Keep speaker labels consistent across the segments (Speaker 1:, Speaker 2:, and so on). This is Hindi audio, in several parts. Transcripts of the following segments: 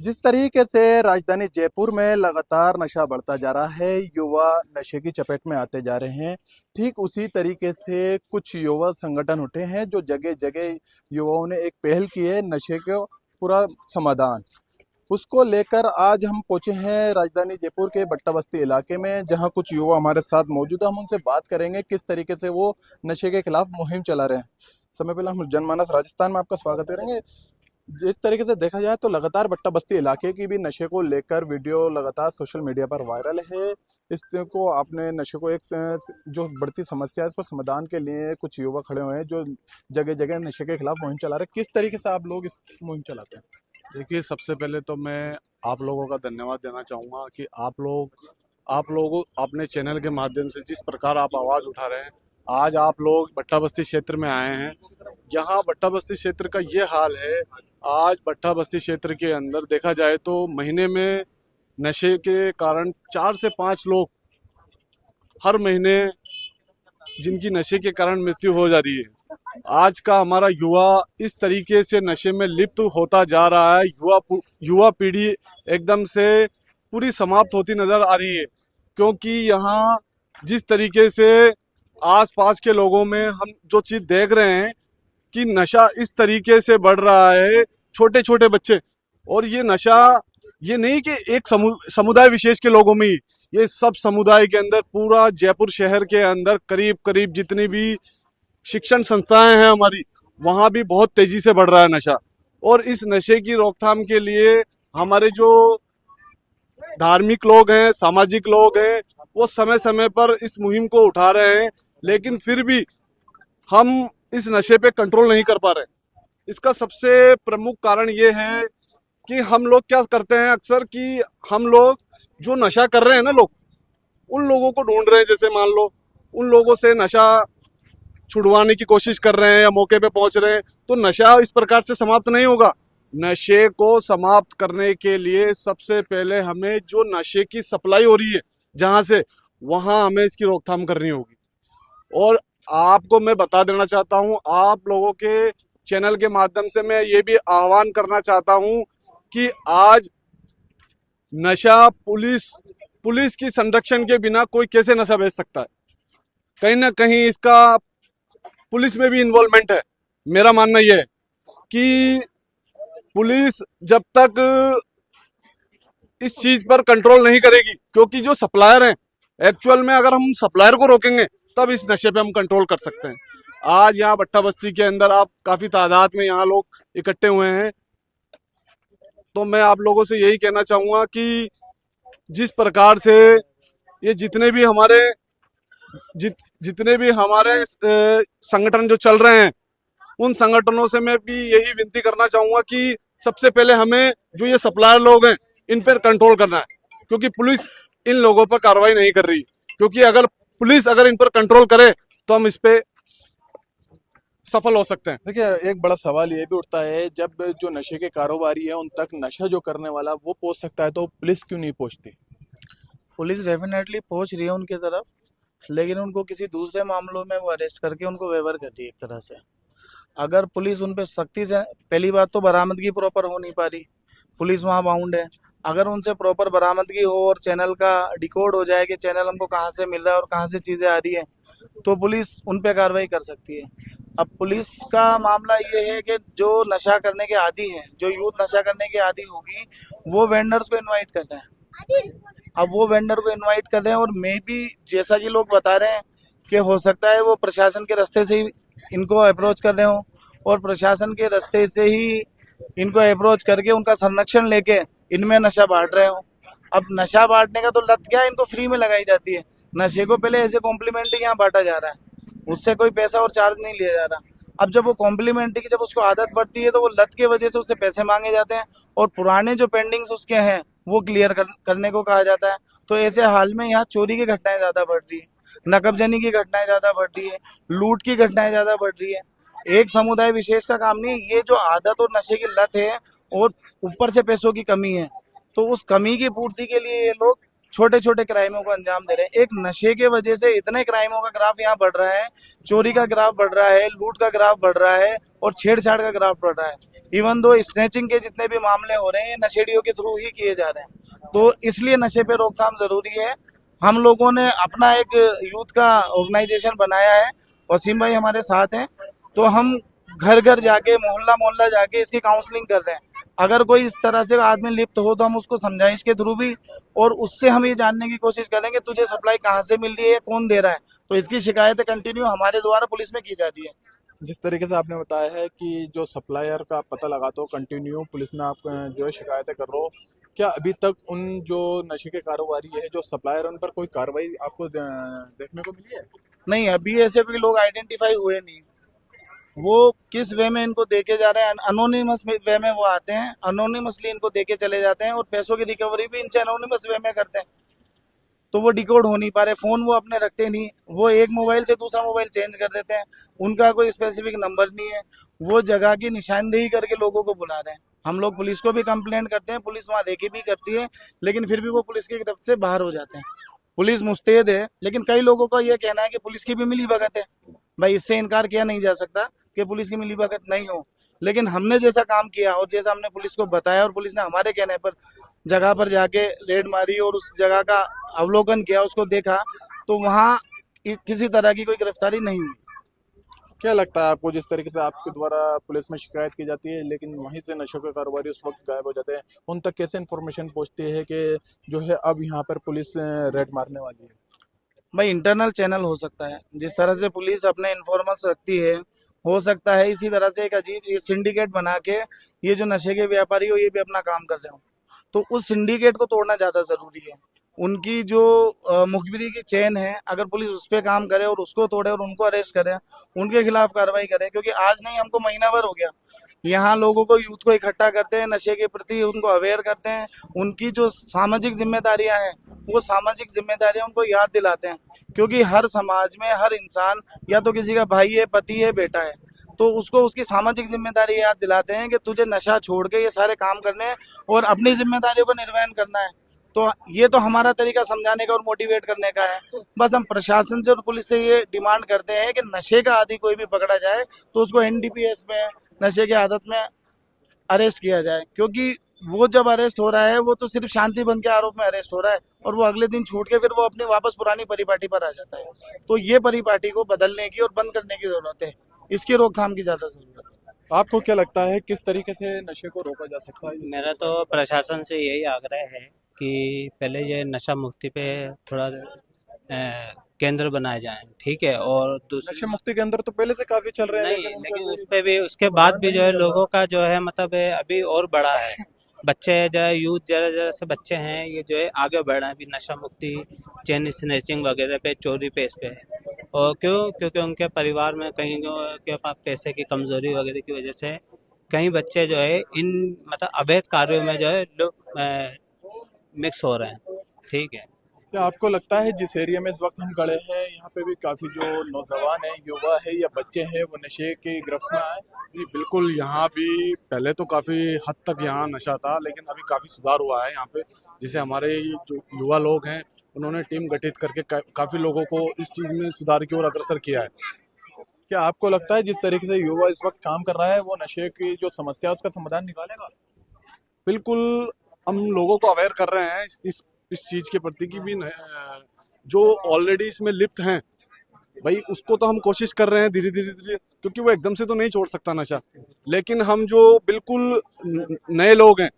Speaker 1: जिस तरीके से राजधानी जयपुर में लगातार नशा बढ़ता जा रहा है, युवा नशे की चपेट में आते जा रहे हैं। ठीक उसी तरीके से कुछ युवा संगठन उठे हैं जो जगह जगह युवाओं ने एक पहल की है नशे का पूरा समाधान। उसको लेकर आज हम पहुंचे हैं राजधानी जयपुर के बट्टा बस्ती इलाके में, जहां कुछ युवा हमारे साथ मौजूद है। हम उनसे बात करेंगे किस तरीके से वो नशे के खिलाफ मुहिम चला रहे हैं। समय पहले हम जनमानस राजस्थान में आपका स्वागत करेंगे। जिस तरीके से देखा जाए तो लगातार बट्टा बस्ती इलाके की भी नशे को लेकर वीडियो लगातार सोशल मीडिया पर वायरल है। इसको आपने नशे को एक जो बढ़ती समस्या है इसको समाधान के लिए कुछ युवा खड़े हुए हैं जो जगह जगह नशे के खिलाफ मुहिम चला रहे हैं। किस तरीके से आप लोग इस मुहिम चलाते हैं?
Speaker 2: देखिए, सबसे पहले तो मैं आप लोगों का धन्यवाद देना चाहूँगा कि आप लोग अपने चैनल के माध्यम से जिस प्रकार आप आवाज़ उठा रहे हैं। आज आप लोग बट्टा बस्ती क्षेत्र में आए हैं। यहाँ बट्टा बस्ती क्षेत्र का ये हाल है। आज बट्टा बस्ती क्षेत्र के अंदर देखा जाए तो महीने में नशे के कारण 4 से 5 लोग हर महीने जिनकी नशे के कारण मृत्यु हो जा रही है। आज का हमारा युवा इस तरीके से नशे में लिप्त होता जा रहा है। युवा पीढ़ी एकदम से पूरी समाप्त होती नजर आ रही है, क्योंकि यहाँ जिस तरीके से आसपास के लोगों में हम जो चीज देख रहे हैं कि नशा इस तरीके से बढ़ रहा है, छोटे छोटे बच्चे। और ये नशा ये नहीं कि एक समुदाय विशेष के लोगों में ही, ये सब समुदाय के अंदर पूरा जयपुर शहर के अंदर करीब करीब जितनी भी शिक्षण संस्थाएं हैं हमारी, वहां भी बहुत तेजी से बढ़ रहा है नशा। और इस नशे की रोकथाम के लिए हमारे जो धार्मिक लोग हैं, सामाजिक लोग हैं, वो समय समय पर इस मुहिम को उठा रहे हैं, लेकिन फिर भी हम इस नशे पे कंट्रोल नहीं कर पा रहे। इसका सबसे प्रमुख कारण ये है कि हम लोग क्या करते हैं अक्सर कि हम लोग जो नशा कर रहे हैं ना, लोग उन लोगों को ढूंढ रहे हैं। जैसे मान लो उन लोगों से नशा छुड़वाने की कोशिश कर रहे हैं या मौके पे पहुंच रहे हैं, तो नशा इस प्रकार से समाप्त नहीं होगा। नशे को समाप्त करने के लिए सबसे पहले हमें जो नशे की सप्लाई हो रही है जहां से, वहां हमें इसकी रोकथाम करनी होगी। और आपको मैं बता देना चाहता हूं, आप लोगों के चैनल के माध्यम से मैं ये भी आह्वान करना चाहता हूं कि आज नशा पुलिस की संरक्षण के बिना कोई कैसे नशा बेच सकता है। कहीं ना कहीं इसका पुलिस में भी इन्वॉल्वमेंट है। मेरा मानना यह है कि पुलिस जब तक इस चीज पर कंट्रोल नहीं करेगी, क्योंकि जो सप्लायर हैं, एक्चुअल में अगर हम सप्लायर को रोकेंगे तब इस नशे पे हम कंट्रोल कर सकते हैं। आज यहाँ बट्टा बस्ती के अंदर आप काफी तादाद में यहाँ लोग इकट्ठे हुए हैं, तो मैं आप लोगों से यही कहना चाहूंगा कि जिस प्रकार से ये जितने भी हमारे संगठन जो चल रहे हैं, उन संगठनों से मैं भी यही विनती करना चाहूंगा कि सबसे पहले हमें जो ये सप्लायर लोग हैं इन पर कंट्रोल करना है, क्योंकि पुलिस इन लोगों पर कार्रवाई नहीं कर रही। क्योंकि अगर पुलिस इन पर कंट्रोल करे तो हम इस पे सफल हो सकते हैं।
Speaker 1: देखिए, एक बड़ा सवाल ये भी उठता है, जब जो नशे के कारोबारी है उन तक नशा जो करने वाला वो पहुंच सकता है, तो पुलिस क्यों नहीं पहुंचती?
Speaker 3: पुलिस डेफिनेटली पहुंच रही है उनकी तरफ, लेकिन उनको किसी दूसरे मामलों में वो अरेस्ट करके उनको वेवर कर रही है एक तरह से। अगर पुलिस उन पर सख्ती से, पहली बात तो बरामदगी प्रॉपर हो नहीं पा रही, पुलिस वहाँ बाउंड है। अगर उनसे प्रॉपर बरामदगी हो और चैनल का डिकोड हो जाए कि चैनल हमको कहाँ से मिल रहा है और कहाँ से चीज़ें आ रही है, तो पुलिस उन पर कार्रवाई कर सकती है। अब पुलिस का मामला ये है कि जो नशा करने के आदी हैं, जो यूथ नशा करने के आदी होगी, वो वेंडर्स को इनवाइट कर रहे हैं। अब वो वेंडर को इनवाइट कर रहे हैं और मे बी जैसा कि लोग बता रहे हैं कि हो सकता है वो प्रशासन के रास्ते से ही इनको अप्रोच कर रहे हो और प्रशासन के रास्ते से ही इनको अप्रोच करके उनका संरक्षण लेके इनमें नशा बांट रहे हो। अब नशा बांटने का तो लत क्या है, इनको फ्री में लगाई जाती है। नशे को पहले ऐसे कॉम्प्लीमेंट्री यहाँ बांटा जा रहा है, उससे कोई पैसा और चार्ज नहीं लिया जा रहा। अब जब वो कॉम्प्लीमेंट्री की जब उसको आदत पड़ती है तो वो लत की वजह से उससे पैसे मांगे जाते हैं और पुराने जो पेंडिंग्स उसके हैं वो क्लियर करने को कहा जाता है। तो ऐसे हाल में यहाँ चोरी की घटनाएं ज़्यादा बढ़ रही है, नकबजनी की घटनाएं ज़्यादा बढ़ रही है, लूट की घटनाएं ज़्यादा बढ़ रही है। एक समुदाय विशेष का काम नहीं, ये जो आदत और नशे की लत है और ऊपर से पैसों की कमी है, तो उस कमी की पूर्ति के लिए ये लोग छोटे छोटे क्राइमों को अंजाम दे रहे हैं। एक नशे के वजह से इतने क्राइमों का ग्राफ यहाँ बढ़ रहा है, चोरी का ग्राफ बढ़ रहा है, लूट का ग्राफ बढ़ रहा है और छेड़छाड़ का ग्राफ बढ़ रहा है। इवन दो स्नैचिंग के जितने भी मामले हो रहे हैं ये नशेड़ियों के थ्रू ही किए जा रहे हैं। तो इसलिए नशे पे रोकथाम जरूरी है। हम लोगों ने अपना एक यूथ का ऑर्गेनाइजेशन बनाया है, वसीम भाई हमारे साथ हैं। तो हम घर घर जाके मोहल्ला मोहल्ला जाके इसकी काउंसलिंग कर रहे हैं। अगर कोई इस तरह से आदमी लिप्त हो तो हम उसको समझाइश के थ्रू भी और उससे हम ये जानने की कोशिश करेंगे तुझे सप्लाई कहाँ से मिल रही है, कौन दे रहा है। तो इसकी शिकायतें कंटिन्यू हमारे द्वारा पुलिस में की जाती है।
Speaker 1: जिस तरीके से आपने बताया है कि जो सप्लायर का आप पता लगाते हो कंटिन्यू पुलिस में आप जो है शिकायतें कर रहे हो, क्या अभी तक उन जो नशे के कारोबारी है जो सप्लायर उन पर कोई कार्रवाई आपको देखने को मिली है?
Speaker 3: नहीं, अभी ऐसे कोई लोग आइडेंटिफाई हुए नहीं। वो किस वे में इनको देके जा रहे हैं, अनोनिमस वे में वो आते हैं, अनोनिमसली इनको देके चले जाते हैं और पैसों की रिकवरी भी इनसे अनोनिमस वे में करते हैं। तो वो डिकोड हो नहीं पा रहे, फोन वो अपने रखते नहीं, वो एक मोबाइल से दूसरा मोबाइल चेंज कर देते हैं, उनका कोई स्पेसिफिक नंबर नहीं है, वो जगह की निशानदेही करके लोगों को बुला रहे हैं। हम लोग पुलिस को भी कंप्लेंट करते हैं, पुलिस वहाँ रेकी भी करती है, लेकिन फिर भी वो पुलिस की गिरफ्त से बाहर हो जाते हैं। पुलिस मुस्तैद है, लेकिन कई लोगों का ये कहना है कि पुलिस की भी मिली भगत है। भाई इससे इनकार किया नहीं जा सकता कि पुलिस की मिली भगत नहीं हो, लेकिन हमने जैसा काम किया और जैसा हमने पुलिस को बताया और पुलिस ने हमारे कहने पर जगह पर जाके रेड मारी और उस जगह का अवलोकन किया, उसको देखा, तो वहाँ किसी तरह की कोई गिरफ्तारी नहीं हुई।
Speaker 1: क्या लगता है आपको, जिस तरीके से आपके द्वारा पुलिस में शिकायत की जाती है लेकिन वहीं से नशों के कारोबारी उस वक्त गायब हो जाते हैं, उन तक कैसे इन्फॉर्मेशन पहुंचती है कि जो है अब यहाँ पर पुलिस रेड मारने वाली है?
Speaker 3: भाई इंटरनल चैनल हो सकता है, जिस तरह से पुलिस अपने इन्फॉर्मल्स रखती है, हो सकता है इसी तरह से एक अजीब ये सिंडिकेट बना के ये जो नशे के व्यापारी हो ये भी अपना काम कर रहे हो। तो उस सिंडिकेट को तोड़ना ज़्यादा ज़रूरी है। उनकी जो मुखबिरी की चेन है, अगर पुलिस उस पर काम करे और उसको तोड़े और उनको अरेस्ट करे, उनके खिलाफ कार्रवाई करे, क्योंकि आज नहीं हमको महीना भर हो गया यहाँ लोगों को, यूथ को इकट्ठा करते हैं, नशे के प्रति उनको अवेयर करते हैं, उनकी जो सामाजिक जिम्मेदारियां हैं वो सामाजिक जिम्मेदारियां उनको याद दिलाते हैं। क्योंकि हर समाज में हर इंसान या तो किसी का भाई है, पति है, बेटा है, तो उसको उसकी सामाजिक जिम्मेदारी याद दिलाते हैं कि तुझे नशा छोड़ के ये सारे काम करने हैं और अपनी जिम्मेदारियों को निर्वहन करना है। तो ये तो हमारा तरीका समझाने का और मोटिवेट करने का है। बस हम प्रशासन से और पुलिस से ये डिमांड करते हैं कि नशे का आदि कोई भी पकड़ा जाए तो उसको एनडीपीएस में नशे की आदत में अरेस्ट किया जाए, क्योंकि वो जब अरेस्ट हो रहा है वो तो सिर्फ शांति भंग के आरोप में अरेस्ट हो रहा है और वो अगले दिन छूट के फिर वो अपनी वापस पुरानी परिपाटी पर आ जाता है। तो ये परिपाटी को बदलने की और बंद करने की जरूरत है, इसकी रोकथाम की ज्यादा जरूरत है।
Speaker 1: आपको क्या लगता है किस तरीके से नशे को रोका जा सकता है?
Speaker 4: मेरा तो प्रशासन से यही आग्रह है कि पहले ये नशा मुक्ति पे थोड़ा केंद्र बनाए जाएं, ठीक है, और दूसरी
Speaker 1: नशे मुक्ति के अंदर तो पहले से काफी चल रहे हैं,
Speaker 4: नहीं,
Speaker 1: लेकिन
Speaker 4: लेकिन उस पे भी उसके बाद भी जो है लोगों का जो है मतलब अभी और बड़ा है। बच्चे जो है यूथ जरा जरा से बच्चे हैं ये जो है आगे बढ़ रहे हैं अभी नशा मुक्ति, चेन स्नैचिंग वगैरह पे, चोरी पे, इस पे है। और क्योंकि उनके परिवार में कहीं के पास पैसे की कमजोरी वगैरह की वजह से कई बच्चे जो है इन मतलब अवैध कार्यों में जो है लोग मिक्स हो रहे हैं, ठीक है।
Speaker 1: क्या आपको लगता है जिस एरिया में इस वक्त हम खड़े हैं यहाँ पे भी काफी जो नौजवान हैं, युवा है या बच्चे हैं, वो नशे की गिरफ्त में आए?
Speaker 2: जी बिल्कुल, यहाँ भी पहले तो काफ़ी हद तक यहाँ नशा था, लेकिन अभी काफ़ी सुधार हुआ है यहाँ पे। जैसे हमारे जो युवा लोग हैं उन्होंने टीम गठित करके काफ़ी लोगों को इस चीज़ में सुधार की ओर अग्रसर किया है।
Speaker 1: क्या आपको लगता है जिस तरीके से युवा इस वक्त काम कर रहा है वो नशे की जो समस्या है उसका समाधान निकालेगा?
Speaker 2: बिल्कुल, हम लोगों को अवेयर कर रहे हैं इस चीज़ के प्रति कि भी जो ऑलरेडी इसमें लिप्त हैं भाई उसको तो हम कोशिश कर रहे हैं धीरे धीरे धीरे, क्योंकि वो एकदम से तो नहीं छोड़ सकता नशा। लेकिन हम जो बिल्कुल नए लोग हैं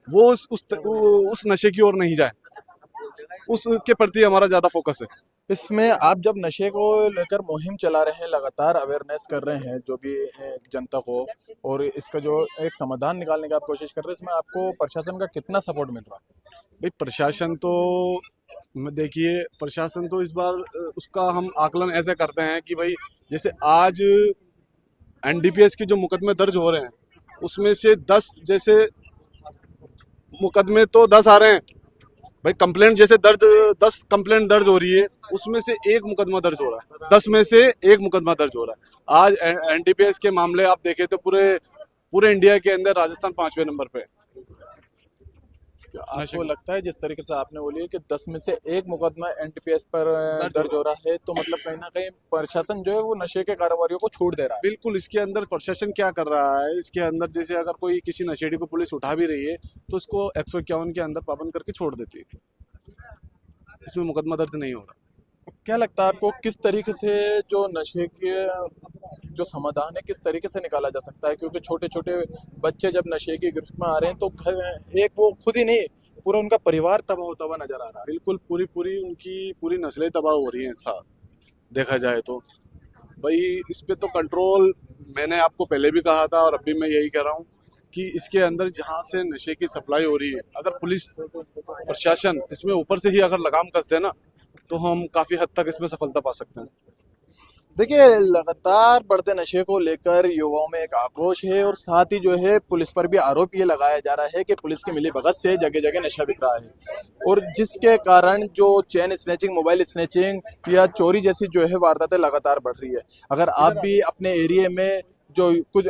Speaker 2: वो उस नशे की ओर नहीं जाए, उसके प्रति हमारा ज़्यादा फोकस है।
Speaker 1: इसमें आप जब नशे को लेकर मुहिम चला रहे हैं, लगातार अवेयरनेस कर रहे हैं जो भी जनता को, और इसका जो एक समाधान निकालने की आप कोशिश कर रहे हैं, इसमें आपको प्रशासन का कितना सपोर्ट मिल रहा है?
Speaker 2: भाई प्रशासन तो देखिए, प्रशासन तो इस बार उसका हम आकलन ऐसे करते हैं कि भाई जैसे आज एनडीपीएस के जो मुकदमे दर्ज हो रहे हैं उसमें से 10 जैसे मुकदमे तो 10 आ रहे हैं भाई, कंप्लेंट जैसे 10 कंप्लेंट दर्ज हो रही है उसमें से एक मुकदमा दर्ज हो रहा है, 10 में से एक मुकदमा दर्ज हो रहा है। आज एनडीपीएस के मामले आप देखें तो पूरे इंडिया के अंदर राजस्थान 5वें नंबर पे है।
Speaker 1: आपको लगता है जिस तरीके से आपने बोली है कि 10 में से एक मुकदमा एनडीपीएस पर दर्ज हो रहा है, तो मतलब कहीं ना कहीं प्रशासन जो है वो नशे के कारोबारियों को छूट दे रहा है?
Speaker 2: बिल्कुल, इसके अंदर प्रशासन क्या कर रहा है, इसके अंदर जैसे अगर कोई किसी नशेड़ी को पुलिस उठा भी रही है तो उसको 151 के अंदर पाबंद करके छोड़ देती है, इसमें मुकदमा दर्ज नहीं हो रहा।
Speaker 1: क्या लगता है आपको किस तरीके से जो नशे के जो समाधान है किस तरीके से निकाला जा सकता है? क्योंकि छोटे छोटे बच्चे जब नशे की गिरफ्त में आ रहे हैं तो घर एक वो खुद ही नहीं, पूरा उनका परिवार तबाह होता हुआ नजर आ रहा है।
Speaker 2: बिल्कुल, पूरी पूरी उनकी पूरी नस्लें तबाह हो रही हैं एक साथ देखा जाए तो। भाई इस पे तो कंट्रोल, मैंने आपको पहले भी कहा था और अभी मैं यही कह रहा हूँ कि इसके अंदर जहाँ से नशे की सप्लाई हो रही है, अगर पुलिस प्रशासन इसमें ऊपर से ही अगर लगाम कस दे ना, तो हम काफी हद तक इसमें सफलता पा सकते हैं।
Speaker 1: देखिए, लगातार बढ़ते नशे को लेकर युवाओं में एक आक्रोश है और साथ ही जो है पुलिस पर भी आरोप ये लगाया जा रहा है कि पुलिस की मिलीभगत से जगह जगह नशा बिक रहा है, और जिसके कारण जो चेन स्नैचिंग, मोबाइल स्नैचिंग या चोरी जैसी जो है वारदातें लगातार बढ़ रही है। अगर आप भी अपने एरिया में जो कुछ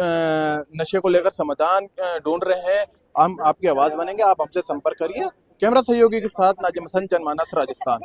Speaker 1: नशे को लेकर समाधान ढूंढ रहे हैं, हम आपकी आवाज बनेंगे, आप हमसे संपर्क करिए। कैमरा सहयोगी के साथ नाजिम हसन, जनमानस, राजस्थान।